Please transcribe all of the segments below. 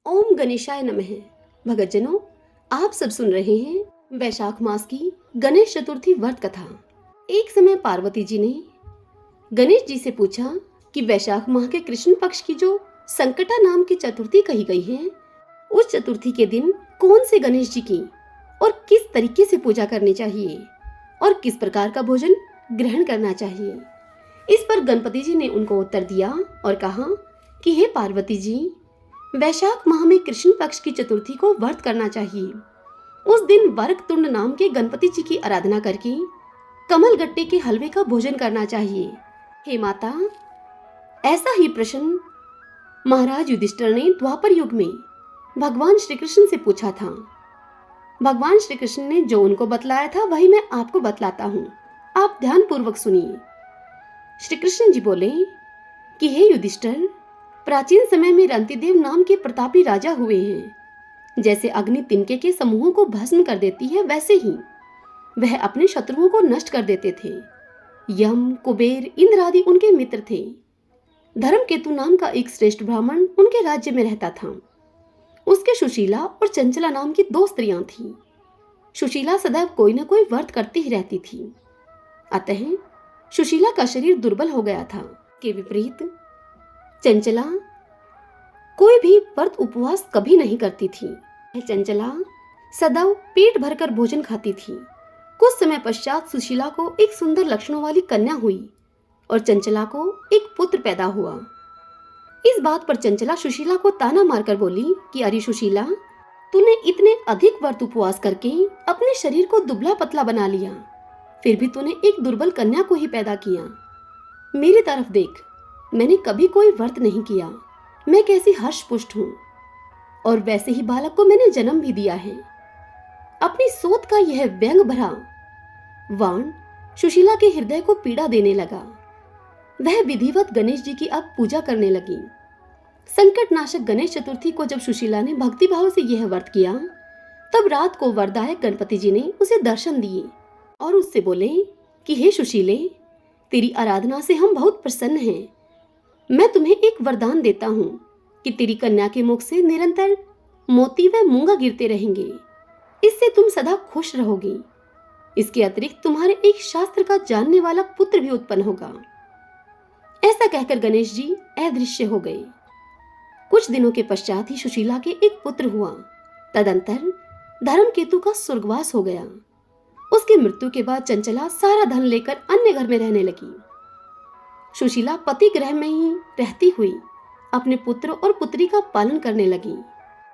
ओम गणेशाय नमः। भगतजनों, आप सब सुन रहे हैं वैशाख मास की गणेश चतुर्थी व्रत कथा। एक समय पार्वती जी ने गणेश जी से पूछा कि वैशाख माह के कृष्ण पक्ष की जो संकटा नाम की चतुर्थी कही गई है, उस चतुर्थी के दिन कौन से गणेश जी की और किस तरीके से पूजा करनी चाहिए और किस प्रकार का भोजन ग्रहण करना चाहिए। इस पर गणपति जी ने उनको उत्तर दिया और कहा कि हे पार्वती जी, वैशाख माह में कृष्ण पक्ष की चतुर्थी को व्रत करना चाहिए। उस दिन वरकतुंड नाम के गणपति जी की आराधना करके कमल गट्टे के हलवे का भोजन करना चाहिए। हे माता, ऐसा ही प्रश्न महाराज युधिष्ठिर ने द्वापर युग में भगवान श्री कृष्ण से पूछा था। भगवान श्री कृष्ण ने जो उनको बतलाया था वही मैं आपको बतलाता हूँ, आप ध्यान पूर्वक सुनिए। श्री कृष्ण जी बोले कि हे युधिष्ठिर, प्राचीन समय में रंतिदेव नाम के प्रतापी राजा हुए हैं। जैसे अग्नि तिनके के समूहों को भस्म कर देती है, वैसे ही वह अपने शत्रुओं को नष्ट कर देते थे। यम, कुबेर, इंद्र आदि उनके मित्र थे। धर्मकेतु नाम का एक श्रेष्ठ ब्राह्मण उनके राज्य में रहता था। उसके सुशीला और चंचला नाम की दो स्त्रियां थीं। सुशीला सदैव कोई न कोई व्रत करती ही रहती थी। अतः सुशीला का शरीर दुर्बल हो गया था। के विपरीत चंचला कोई भी व्रत उपवास कभी नहीं करती थी। चंचला सदैव पेट भरकर भोजन खाती थी। कुछ समय पश्चात सुशीला को एक सुंदर लक्षणों वाली कन्या हुई और चंचला को एक पुत्र पैदा हुआ। इस बात पर चंचला सुशीला को ताना मारकर बोली कि अरे सुशीला, तूने इतने अधिक व्रत उपवास करके अपने शरीर को दुबला पतला बना लिया, फिर भी तूने एक दुर्बल कन्या को ही पैदा किया। मेरी तरफ देख, मैंने कभी कोई व्रत नहीं किया, मैं कैसी हर्ष पुष्ट हूँ, और वैसे ही बालक को मैंने जन्म भी दिया है। अपनी सोच का यह व्यंग भरा वाण सुशीला के हृदय को पीड़ा देने लगा। वह विधिवत गणेश जी की अब पूजा करने लगी। संकट नाशक गणेश चतुर्थी को जब सुशीला ने भक्ति भाव से यह व्रत किया, तब रात को वरदायक गणपति जी ने उसे दर्शन दिए और उससे बोले कि हे सुशीले, तेरी आराधना से हम बहुत प्रसन्न हैं। मैं तुम्हें एक वरदान देता हूँ कि तेरी कन्या के मुख से निरंतर मोती व मूंगा गिरते रहेंगे। इससे तुम सदा खुश रहोगी। इसके अतिरिक्त तुम्हारे एक शास्त्र का जानने वाला पुत्र भी उत्पन्न होगा। ऐसा कहकर गणेश जी अदृश्य हो गए। कुछ दिनों के पश्चात ही सुशीला के एक पुत्र हुआ। तदंतर धर्मकेतु का स्वर्गवास हो गया। उसकी मृत्यु के बाद चंचला सारा धन लेकर अन्य घर में रहने लगी। सुशीला पति गृह में ही रहती हुई अपने पुत्र और पुत्री का पालन करने लगी।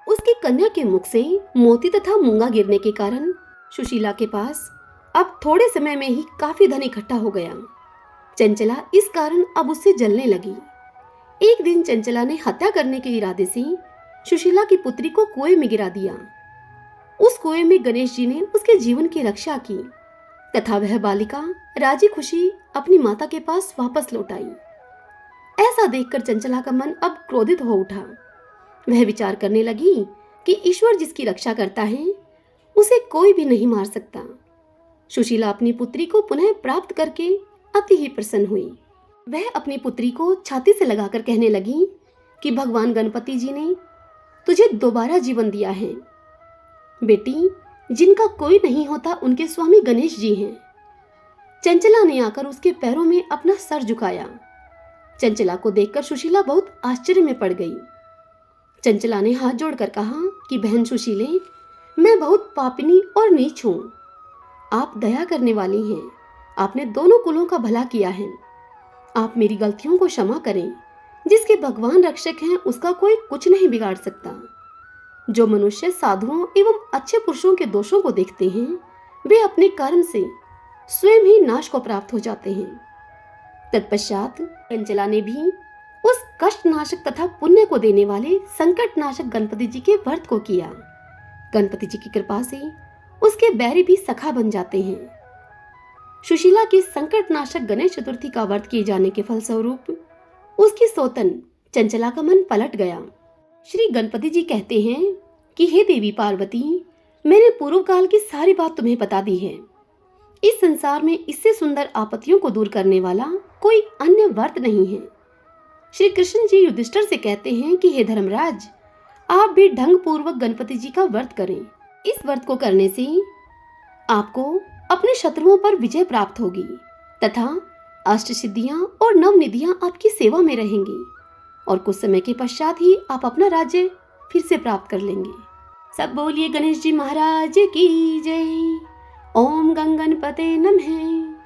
उसकी कन्या के मुख से मोती तथा मूंगा गिरने के कारण सुशीला के पास अब थोड़े समय में ही काफी धन इकट्ठा हो गया। चंचला इस कारण अब उससे जलने लगी। एक दिन चंचला ने हत्या करने के इरादे से सुशीला की पुत्री को कुएं में गिरा दिया। उस कुएं में गणेश जी ने उसके जीवन की रक्षा की तथा वह बालिका राजी खुशी अपनी माता के पास वापस लौट आई। ऐसा देखकर चंचला का मन अब क्रोधित हो उठा। वह विचार करने लगी कि ईश्वर जिसकी रक्षा करता है, उसे कोई भी नहीं मार सकता। सुशीला अपनी पुत्री को पुनः प्राप्त करके अति ही प्रसन्न हुई। वह अपनी पुत्री को छाती से लगाकर कहने लगी कि भगवान गणपति जी ने तुझे दोबारा जीवन दिया है। बेटी, जिनका कोई नहीं होता उनके स्वामी गणेश जी हैं। चंचला ने आकर उसके पैरों में अपना सर झुकाया। चंचला को देखकर सुशीला बहुत आश्चर्य में पड़ गई। चंचला ने हाथ जोड़कर कहा कि बहन सुशीले, मैं बहुत पापिनी और नीच हूँ। आप दया करने वाली हैं। आपने दोनों कुलों का भला किया है। आप मेरी गलतियों को क्षमा करें। जिसके भगवान रक्षक हैं, उसका कोई कुछ नहीं बिगाड़ सकता। जो मनुष्य साधुओं एवं अच्छे पुरुषों के दोषों को देखते हैं, वे अपने कर्म से स्वयं ही नाश को प्राप्त हो जाते हैं। तत्पश्चात चंचला ने भी उस कष्ट नाशक तथा पुण्य को देने वाले संकट नाशक गणपति जी के व्रत को किया। गणपति जी की कृपा से उसके बैरी भी सखा बन जाते हैं। सुशीला के संकट नाशक गणेश चतुर्थी का व्रत किए जाने के फलस्वरूप उसकी सोतन चंचला का मन पलट गया। श्री गणपति जी कहते हैं कि हे देवी पार्वती, मैंने पूर्व काल की सारी बात तुम्हें बता दी है। इस संसार में इससे सुंदर आपत्तियों को दूर करने वाला कोई अन्य व्रत नहीं है। श्री कृष्ण जी युधिष्ठिर से कहते हैं कि हे धर्मराज, आप भी ढंग पूर्वक गणपति जी का व्रत करें। इस व्रत को करने से आपको अपने शत्रुओं पर विजय प्राप्त होगी तथा अष्ट सिद्धियां और नव निधियां आपकी सेवा में रहेंगी और कुछ समय के पश्चात ही आप अपना राज्य फिर से प्राप्त कर लेंगे। सब बोलिए गणेश जी महाराज की जय। ओम गंगणपते नमः।